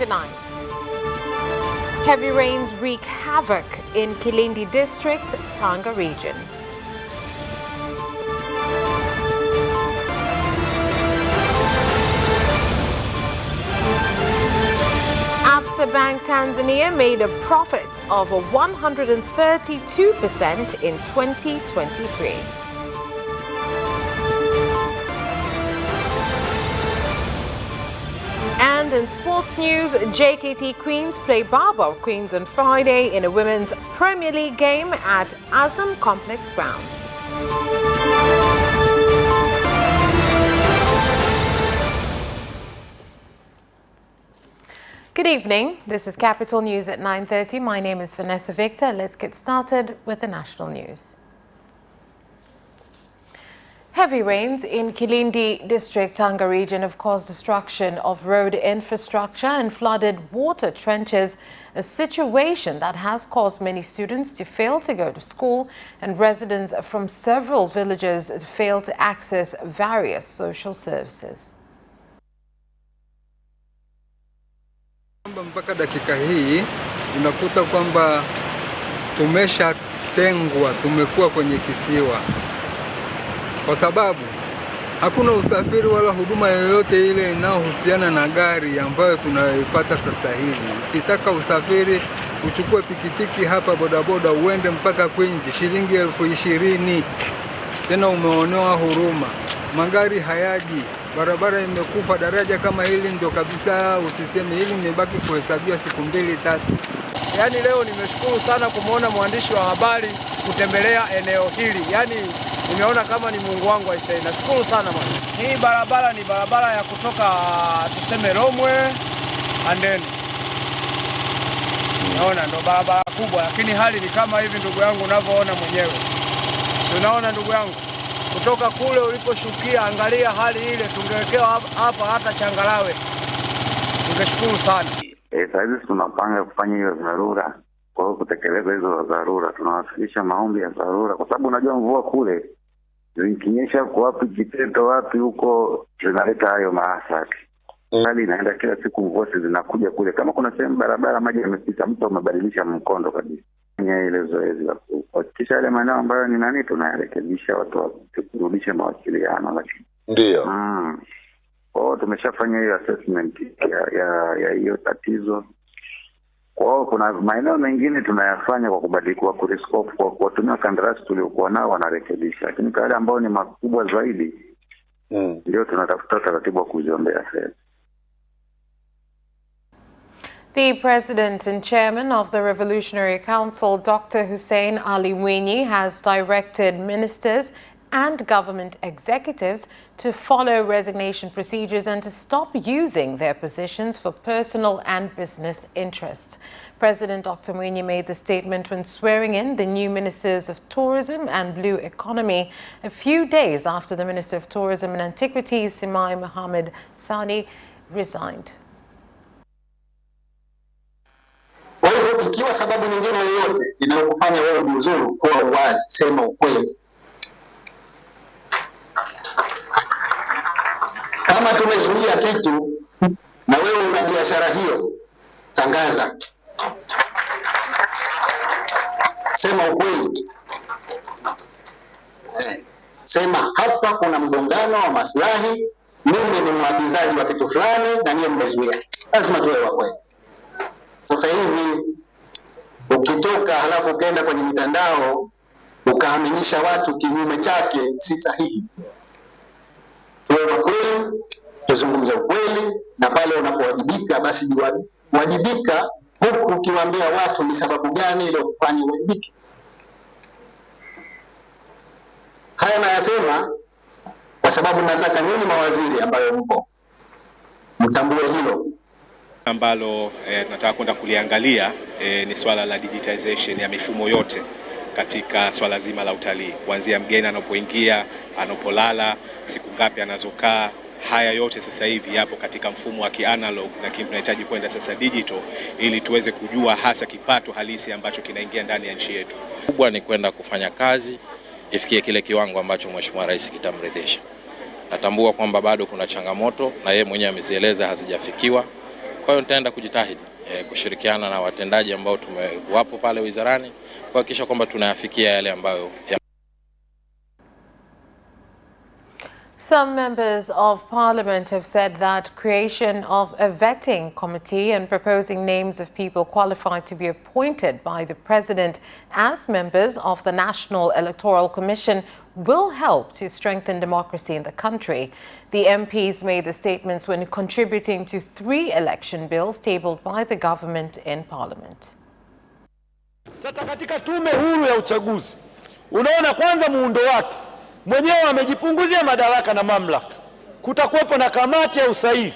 tonight. Heavy rains wreak havoc in Kilindi District, Tanga region. Absa Bank Tanzania made a profit of 132% in 2023. And in sports news, JKT Queens play Baba Queens on Friday in a Women's Premier League game at Azam Complex grounds. Good evening. This is Capital News at 9:30. My name is Vanessa Victor. Let's get started with the national news. Heavy rains in Kilindi District, Tanga region have caused destruction of road infrastructure and flooded water trenches, a situation that has caused many students to fail to go to school and residents from several villages to fail to access various social services. Mpaka dakika hii unakuta kwamba tumeshatengwa, tumekuwa kwenye kisiwa kwa sababu hakuna usafiri wala huduma yoyote ile inayohusiana na gari ambayo tunayoipata sasa hivi. Ukitaka usafiri uchukue pikipiki hapa bodaboda uende mpaka Kwinji shilingi 20,000, tena umeonewa huruma, magari hayaji, barabara imekufa, daraja kama hili ndio kabisa usiseme, hili nimebaki kuhesabia siku 2-3. Yaani leo nimeshukuru sana kumuona mwandishi wa habari kutembelea eneo hili. Yaani nimeona kama ni Mungu wangu aisee. Nashukuru sana bwana. Hii barabara ni barabara ya kutoka tuseme Romwe Andeni. Naona ndo barabara kubwa, lakini hali ni kama hivi ndugu yangu unavyoona mwenyewe. Unaona ndugu yangu, kutoka kule uliposhukia angalia hali ile, tungewekewa hapa hata changarawe. Tungeshukuru sana. Sasa tunapanga kufanya hiyo dharura. Kwa hiyo kutekeleza hizo dharura tunawasilisha maombi ya dharura kwa sababu unajua mvua kule zikinyesha kwa wapi Kiteto wapi huko zinaleta hayo maafa. Hali inaenda kila siku, mvua zinakuja kule, kama kuna sehemu barabara maji yamepita, mtu amebadilisha mkondo kabisa. Ile zoezi la kuhakikisha yale maeneo ambayo ni nani tunayarekebisha, watu kurudisha mawasiliano. Lakini ndio kwa tumeshafanya hiyo assessment ya hiyo tatizo. Kwa kuna maeneo mengine tunayafanya kwa kubadilika kurescope kwa kutumia kandarasi tuliokuwa nao wanarekebisha, lakini kwa wale ambao ni makubwa zaidi ndio tunatafuta taratibu wa kuziombea fedha. The President and Chairman of the Revolutionary Council, Dr. Hussein Ali Mwinyi, has directed ministers and government executives to follow resignation procedures and to stop using their positions for personal and business interests. President Dr. Mwinyi made the statement when swearing in the new Ministers of Tourism and Blue Economy a few days after the Minister of Tourism and Antiquities, Simai Mohammed Sani, resigned. Kwa hiyo ikiwa sababu nyingine yoyote inayokufanya wewe mzuru, kuwa wazi, sema ukweli. Kama tumezuia kitu na wewe una biashara hiyo, tangaza. Sema ukweli. Sema hapa kuna mgongano wa maslahi, mimi ni mwagizaji wa kitu fulani na nyinyi mmezuia. Lazima tuwe wa kweli. Sasa hivi ukitoka halafu ukaenda kwenye mitandao ukaaminisha watu kinyume chake, si sahihi. Tuwe wa kweli, tuzungumze ukweli, na pale unapowajibika basi wajibika, huku ukiwaambia watu ni sababu gani ile kufanya uwajibike. Haya nayasema kwa sababu nataka nyinyi mawaziri ambayo mpo mtambue hilo. Ambalo tunataka kwenda kuliangalia ni swala la digitization ya mifumo yote katika swala zima la utalii, kuanzia mgeni anapoingia, anapolala, siku ngapi anazokaa. Haya yote sasa hivi yapo katika mfumo wa kianalog, na tunahitaji kwenda sasa digital ili tuweze kujua hasa kipato halisi ambacho kinaingia ndani ya nchi yetu. Kubwa ni kwenda kufanya kazi ifikie kile kiwango ambacho Mheshimiwa Rais kitamridhisha. Natambua kwamba bado kuna changamoto na yeye mwenyewe amezieleza hazijafikiwa, Kwa hiyo nitaenda kujitahidi kushirikiana na watendaji ambao wapo pale wizarani kuhakikisha kwamba tunayafikia yale ambayo Some members of parliament have said that creation of a vetting committee and proposing names of people qualified to be appointed by the president as members of the National Electoral Commission will help to strengthen democracy in the country. The MPs made the statements when contributing to 3 election bills tabled by the government in parliament. Sasa katika tume huru ya uchaguzi, unaona kwanza muundo wake mwenyewe amejipunguzia madaraka na mamlaka. Kutakuwepo na kamati ya usaili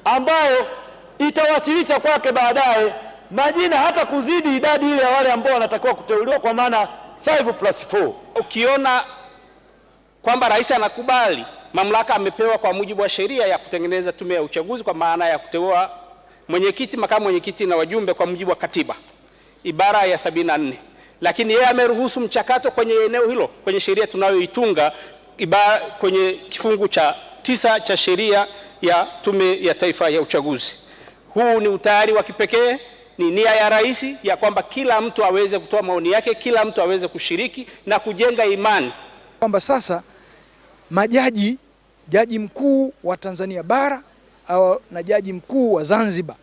ambayo itawasilisha kwake baadaye majina hata kuzidi idadi ile ya wale ambao wanatakiwa kuteuliwa, kwa maana 5+4. Ukiona kwamba rais anakubali mamlaka amepewa kwa mujibu wa sheria ya kutengeneza tume ya uchaguzi, kwa maana ya kuteua mwenyekiti, makamu mwenyekiti na wajumbe kwa mujibu wa katiba ibara ya 74, lakini yeye ameruhusu mchakato kwenye eneo hilo kwenye sheria tunayoitunga kwenye kifungu cha 9 cha sheria ya Tume ya Taifa ya Uchaguzi. Huu ni utayari wa kipekee, ni nia ya rais ya kwamba kila mtu aweze kutoa maoni yake, kila mtu aweze kushiriki na kujenga imani kwamba sasa jaji mkuu wa Tanzania bara na jaji mkuu wa Zanzibar,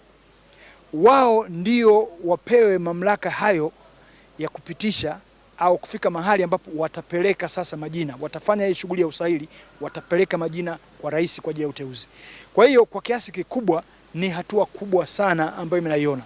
wao ndio wapewe mamlaka hayo ya kupitisha au kufika mahali ambapo watapeleka sasa majina, watafanya hii shughuli ya usaili, watapeleka majina kwa rais kwa ajili ya uteuzi. Kwa hiyo kwa kiasi kikubwa ni hatua kubwa sana ambayo mnaiona.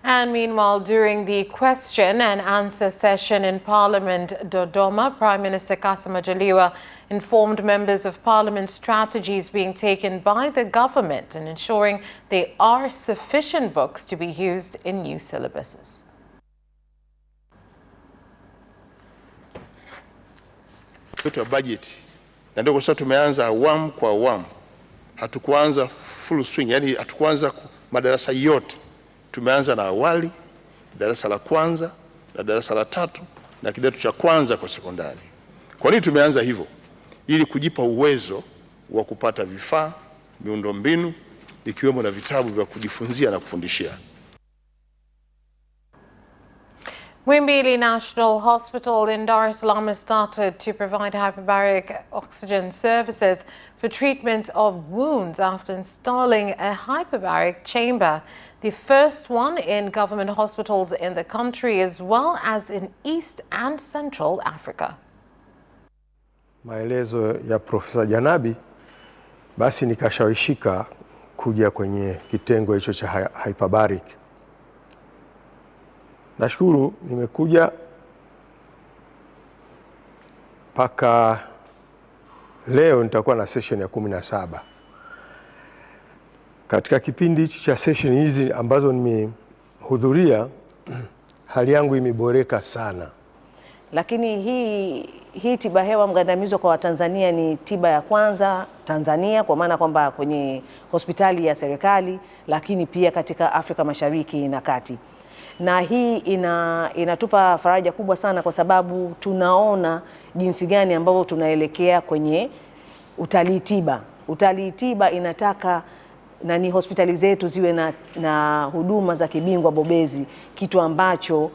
And meanwhile, during the question and answer session in Parliament Dodoma, Prime Minister Kassim Majaliwa informed members of Parliament strategies being taken by the government in ensuring there are sufficient books to be used in new syllabuses. Kwa budget, na ndio sasa tumeanza awamu kwa awamu. Hatukuanza full swing, yani hatukuanza madarasa yote. Tumeanza na awali, darasa la kwanza na darasa la 3 na kidato cha kwanza kwa sekondari. Kwa nini tumeanza hivyo? Ili kujipa uwezo wa kupata vifaa, miundombinu ikiwemo na vitabu vya kujifunzia na kufundishia. Muhimbili National Hospital in Dar es Salaam has started to provide hyperbaric oxygen services for treatment of wounds after installing a hyperbaric chamber, the first one in government hospitals in the country as well as in East and Central Africa. Maelezo ya Profesa Janabi, basi nikashawishika kuja kwenye kitengo hicho cha hyperbaric. Nashukuru nimekuja mpaka leo nitakuwa na session ya 17. Katika kipindi hichi cha session hizi ambazo nimehudhuria, hali yangu imeboreka sana. Lakini hii tiba hewa mgandamizo kwa Watanzania ni tiba ya kwanza Tanzania, kwa maana kwamba kwenye hospitali ya serikali, lakini pia katika Afrika Mashariki na Kati. Na hii inatupa faraja kubwa sana, kwa sababu tunaona jinsi gani ambavyo tunaelekea kwenye utalii tiba. Utalii tiba inataka ni hospitali zetu ziwe na huduma za kibingwa bobezi, kitu ambacho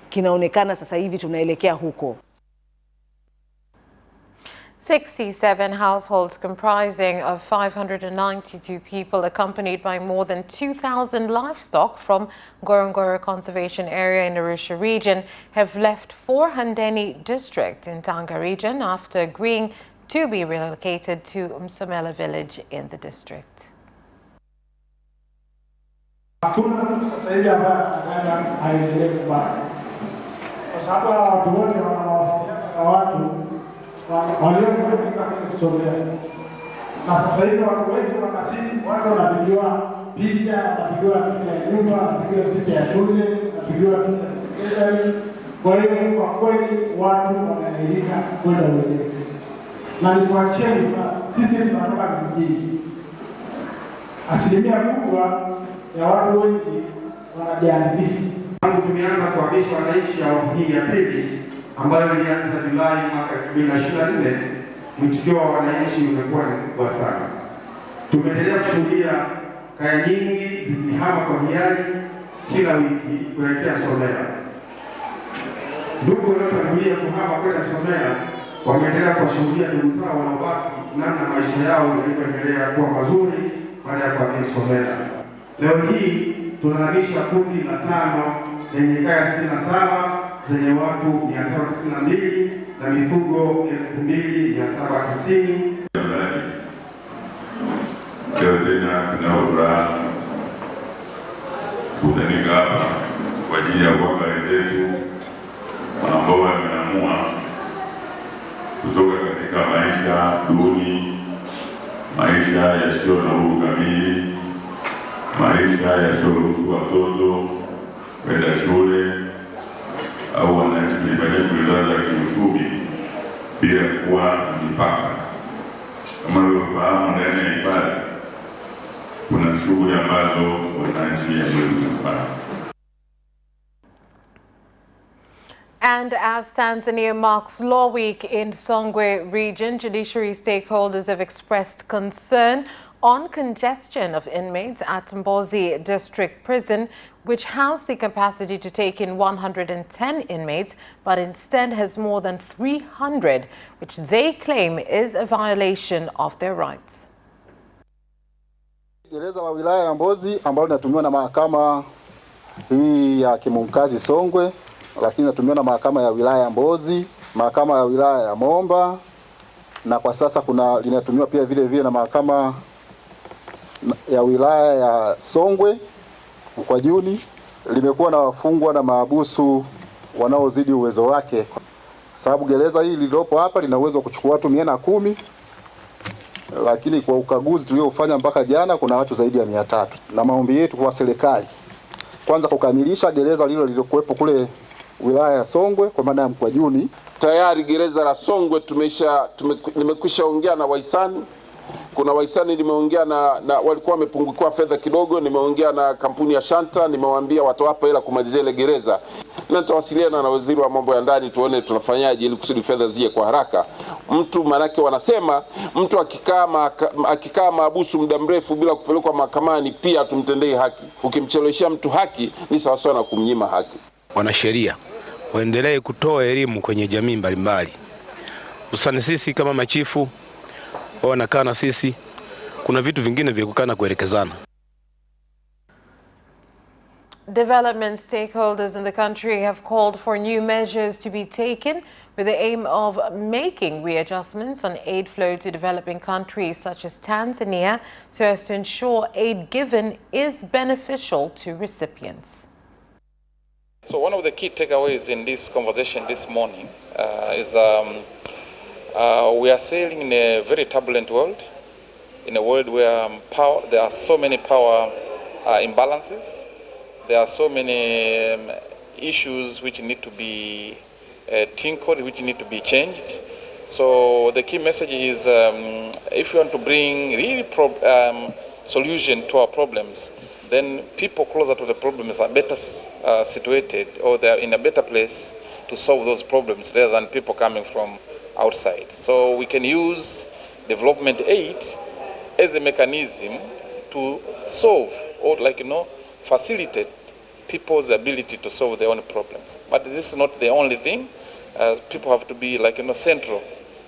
kinaonekana sasa hivi tunaelekea huko. 67 households comprising of 592 people accompanied by more than 2,000 livestock from Ngorongoro Conservation Area in Arusha region have left for Handeni district in Tanga region after agreeing to be relocated to Msomela village in the district. Hakuna mtu sasa hivi ambaye anaenda aendelee kubaki, kwa sababu watu wote wanawasiliana na watu waliokuwa kusomea, na sasa hivi watu wengi wanasimu, watu wanapigiwa picha, wanapigiwa picha ya nyumba, wanapigiwa picha ya shule, wanapigiwa picha ya sekondari. Kwa hiyo kwa kweli watu wanaelimika kwenda wenyewe, na ni kwa cheni sisi tunatoka vijijini, asilimia kubwa ya watu wengi wanajiandikisha. Tumeanza kuhamisha wananchi awamu hii ya pili ambayo ilianza Julai mwaka 2024. Mwitikio wa wananchi umekuwa mkubwa sana. Tumeendelea kushuhudia kaya nyingi zikihama kwa hiari kila wiki kuelekea Msomera. Ndugu waliotangulia kuhama kwenda Msomera wameendelea kuwashuhudia ndugu zao wanaobaki namna maisha yao yalivyoendelea kuwa mazuri baada ya kuhamia Msomera. Leo hii tunahamisha kundi la 5 lenye kaya 67 zenye watu 592 na mifugo 2790. Leo tena tunao furaha kutanika hapa kwa ajili ya kuwaga wenzetu ambao wameamua kutoka katika maisha duni, maisha yasiyo na uhuru kamili, maisha yasiyoruhusu watoto kwenda shule au wananchi kufanya shughuli zao za kiuchumi bila kuwa mipaka. Kama unavyofahamu, ndani ya hifadhi kuna shughuli ambazo wananchi hawawezi kufanya. And as Tanzania marks Law Week in Songwe region, judiciary stakeholders have expressed concern on congestion of inmates at Mbozi District Prison, which has the capacity to take in 110 inmates, but instead has more than 300, which they claim is a violation of their rights. Gereza la wilaya ya Mbozi ambalo linatumiwa na mahakama hii ya Kimumkazi Songwe, lakini linatumiwa na mahakama ya wilaya ya Mbozi, mahakama ya wilaya ya Momba, na kwa sasa linatumiwa pia vile na mahakama ya wilaya ya Songwe kwa Juni. Limekuwa na wafungwa na mahabusu wanaozidi uwezo wake, sababu gereza hili lililopo hapa lina uwezo wa kuchukua watu 110, lakini kwa ukaguzi tuliofanya mpaka jana kuna watu zaidi ya 300. Na maombi yetu kwa serikali, kwanza kukamilisha gereza lililokuwepo kule wilaya ya Songwe kwa maana ya Mkwajuni. Tayari gereza la Songwe nimekwisha ongea na wahisani. Kuna wahisani nimeongea na walikuwa wamepungukiwa fedha kidogo, nimeongea na kampuni ya Shanta, nimewaambia watawapa hela kumalizia ile gereza. Na nitawasiliana na waziri wa mambo ya ndani tuone tunafanyaje ili kusudi fedha zije kwa haraka. Mtu manake wanasema mtu akikaa mahabusu muda mrefu bila kupelekwa mahakamani pia tumtendee haki. Ukimcheleweshia mtu haki ni sawa na kumnyima haki. Wanasheria waendelee kutoa elimu kwenye jamii mbalimbali. Hususan sisi kama machifu wanakaa na sisi, kuna vitu vingine vya kukaa na kuelekezana. Development stakeholders in the country have called for new measures to be taken with the aim of making readjustments on aid flow to developing countries such as Tanzania so as to ensure aid given is beneficial to recipients. So one of the key takeaways in this conversation this morning is we are sailing in a very turbulent world, in a world where there are so many power imbalances. There are so many issues which need to be tinkered, which need to be changed. So the key message is if you want to bring really solution to our problems, then people closer to the problems are better situated, or they are in a better place to solve those problems rather than people coming from outside. So we can use development aid as a mechanism to solve or facilitate people's ability to solve their own problems. But this is not the only thing. People have to be central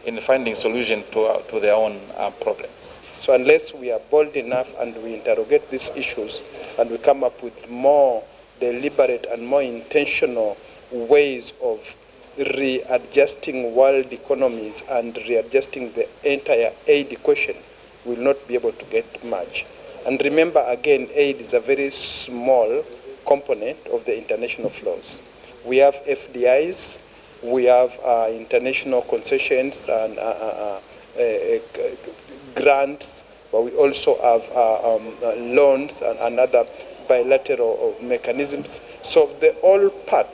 in finding solution to their own problems. So unless we are bold enough and we interrogate these issues and we come up with more deliberate and more intentional ways of readjusting world economies and readjusting the entire aid equation, we will not be able to get much. And remember again, aid is a very small component of the international flows. We have FDIs, we have international concessions and grants, but we also have loans and other bilateral mechanisms. So the whole pack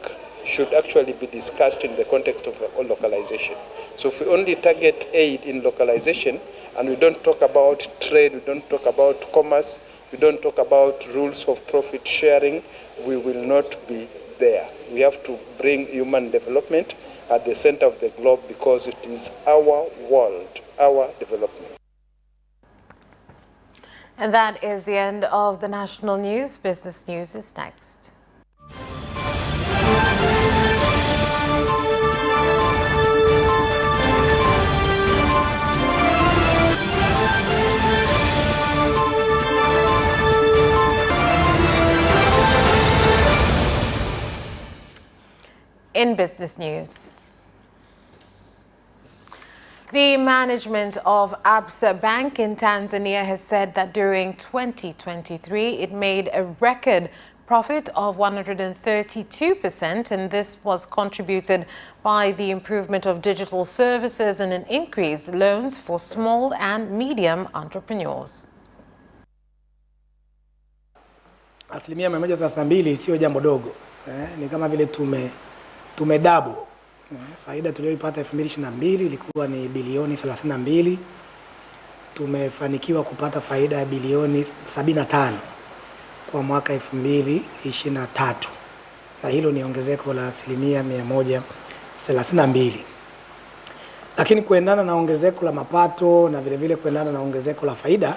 should actually be discussed in the context of localization. So if we only target aid in localization and we don't talk about trade, we don't talk about commerce, we don't talk about rules of profit sharing, we will not be there. We have to bring human development at the center of the globe because it is our world, our development. And that is the end of the national news. Business news is next. In business news, the management of Absa Bank in Tanzania has said that during 2023, it made a record profit of 132%, and this was contributed by the improvement of digital services and an increased loans for small and medium entrepreneurs. Asilimia 132 sio jambo dogo. Ni kama vile tumedouble. Faida tuliyoipata 2022 ilikuwa ni bilioni 32. Tumefanikiwa kupata faida ya bilioni 75 kwa mwaka 2023. Na hilo ni ongezeko la asilimia 132. Lakini kuendana na ongezeko la mapato na vile vile kuendana na ongezeko la faida,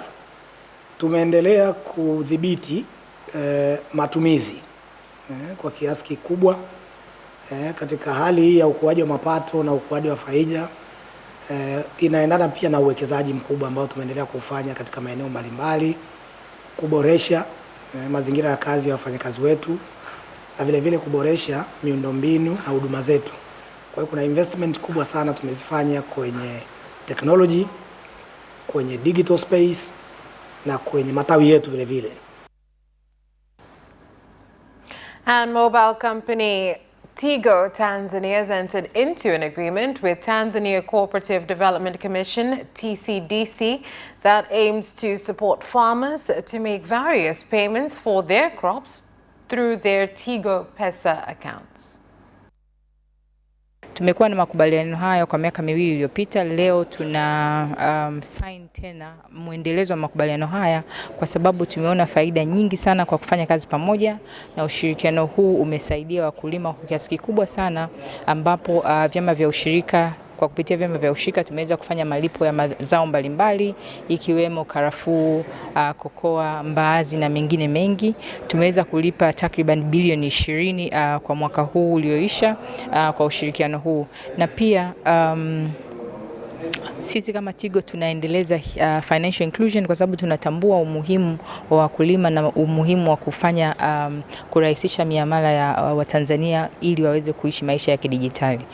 tumeendelea kudhibiti matumizi kwa kiasi kikubwa. Katika hali hii ya ukuaji wa mapato na ukuaji wa faida, inaendana pia na uwekezaji mkubwa ambao tumeendelea kufanya katika maeneo mbalimbali, kuboresha mazingira ya kazi ya wafanyakazi wetu na vile vile kuboresha miundombinu na huduma zetu. Kwa hiyo kuna investment kubwa sana tumezifanya kwenye technology, kwenye digital space na kwenye matawi yetu vile vile. And mobile company Tigo Tanzania has entered into an agreement with Tanzania Cooperative Development Commission, TCDC, that aims to support farmers to make various payments for their crops through their Tigo Pesa accounts. Tumekuwa na makubaliano hayo kwa miaka 2 iliyopita. Leo tuna sign tena muendelezo wa makubaliano haya kwa sababu tumeona faida nyingi sana kwa kufanya kazi pamoja, na ushirikiano huu umesaidia wakulima kwa kiasi kikubwa sana, ambapo vyama vya ushirika kwa kupitia vyama vya ushirika tumeweza kufanya malipo ya mazao mbalimbali ikiwemo karafuu, kokoa, mbaazi na mengine mengi. Tumeweza kulipa takriban bilioni 20 kwa mwaka huu ulioisha kwa ushirikiano huu. Na pia sisi kama Tigo tunaendeleza financial inclusion kwa sababu tunatambua umuhimu wa wakulima na umuhimu wa kufanya kurahisisha miamala ya Watanzania ili waweze kuishi maisha ya kidijitali.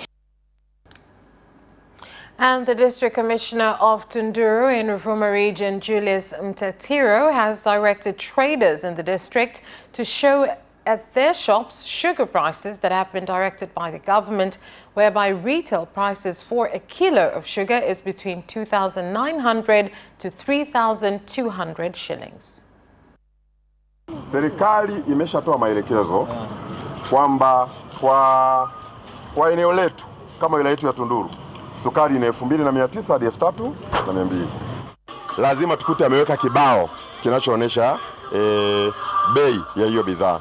And the District Commissioner of Tunduru in Ruvuma Region, Julius Mtatiro, has directed traders in the district to show at their shops sugar prices that have been directed by the government, whereby retail prices for a kilo of sugar is between 2,900 to 3,200 shillings. Serikali imeshatoa maelekezo kwamba kwa eneo letu kama wilaya yetu ya Tunduru sukari ni 2,900 hadi 3,200. Lazima tukute ameweka kibao kinachoonyesha bei ya hiyo bidhaa.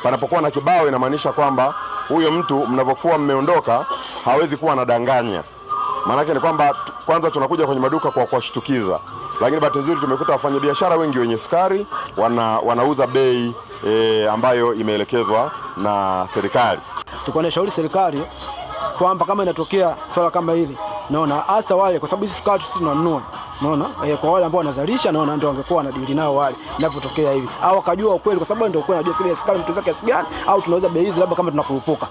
Panapokuwa na kibao inamaanisha kwamba huyo mtu mnavokuwa mmeondoka hawezi kuwa anadanganya. Maana yake ni kwamba kwanza tunakuja kwenye maduka kwa kuwashtukiza. Lakini bahati nzuri tumekuta wafanyabiashara wengi wenye sukari wanauza bei ambayo imeelekezwa na serikali. Sikuwa nashauri serikali kwamba kama inatokea swala kama hili, naona hasa wale, kwa sababu sukari sisi tunanunua, naona kwa wale ambao wanazalisha, naona ndio wangekuwa wanadili nao wale inapotokea hivi, au wakajua ukweli, kwa sababu ndio kweli anajua sukari mtunza kiasi gani, au tunaweza bei hizi labda kama tunakurupuka.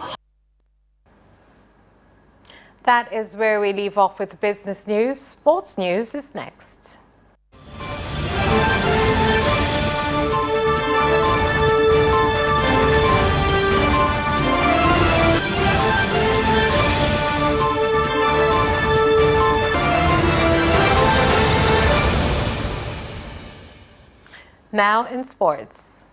That is where we leave off with business news. Sports news is next. Now in sports.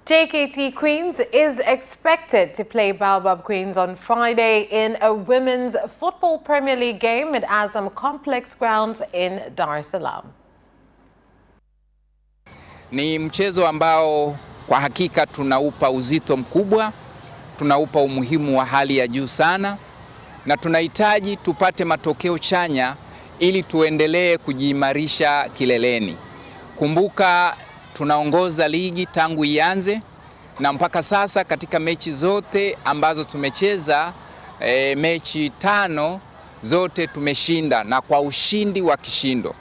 JKT Queens is expected to play Baobab Queens on Friday in a Women's Football Premier League game at Azam Complex Grounds in Dar es Salaam. Ni mchezo ambao kwa hakika tunaupa uzito mkubwa, tunaupa umuhimu wa hali ya juu sana, na tunahitaji tupate matokeo chanya ili tuendelee kujiimarisha kileleni. Kumbuka tunaongoza ligi tangu ianze, na mpaka sasa katika mechi zote ambazo tumecheza, mechi 5 zote tumeshinda na kwa ushindi wa kishindo.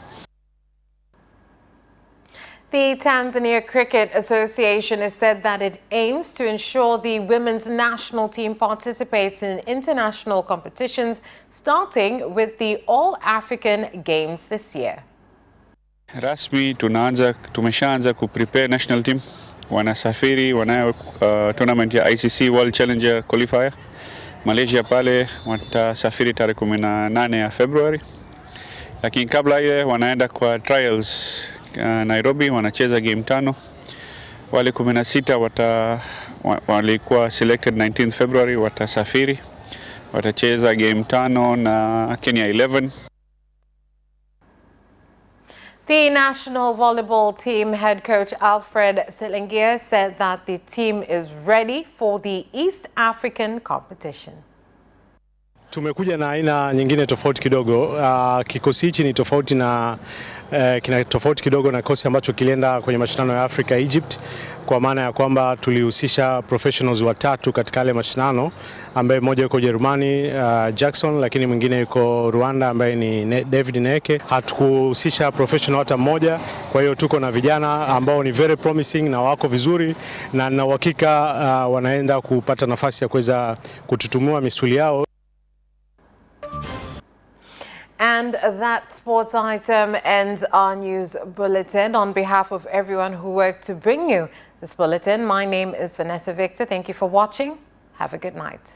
The Tanzania Cricket Association has said that it aims to ensure the women's national team participates in international competitions, starting with the All-African Games this year. Rasmi tumeshaanza kuprepare national team. Wanasafiri, wanayo tournament ya ICC World Challenger Qualifier. Malaysia pale watasafiri tarehe 18 ya Februari. Lakini kabla ile wanaenda kwa trials Nairobi, wanacheza game 5. Wale 16 walikuwa selected 19th February, watasafiri, watacheza game 5 na Kenya 11. The national volleyball team head coach Alfred Selengia said that the team is ready for the East African competition. Tumekuja na aina nyingine tofauti kidogo. Kikosi hichi ni tofauti na kina tofauti kidogo na kikosi ambacho kilienda kwenye mashindano ya Africa Egypt, kwa maana ya kwamba tulihusisha professionals 3 katika yale mashindano, ambaye mmoja yuko Jerumani Jackson, lakini mwingine yuko Rwanda ambaye ni David Neke. Hatukuhusisha professional hata mmoja, kwa hiyo tuko na vijana ambao ni very promising na wako vizuri, na na uhakika wanaenda kupata nafasi ya kuweza kututumua misuli yao. And that sports item ends our news bulletin. On behalf of everyone who worked to bring you this bulletin, my name is Vanessa Victor. Thank you for watching. Have a good night.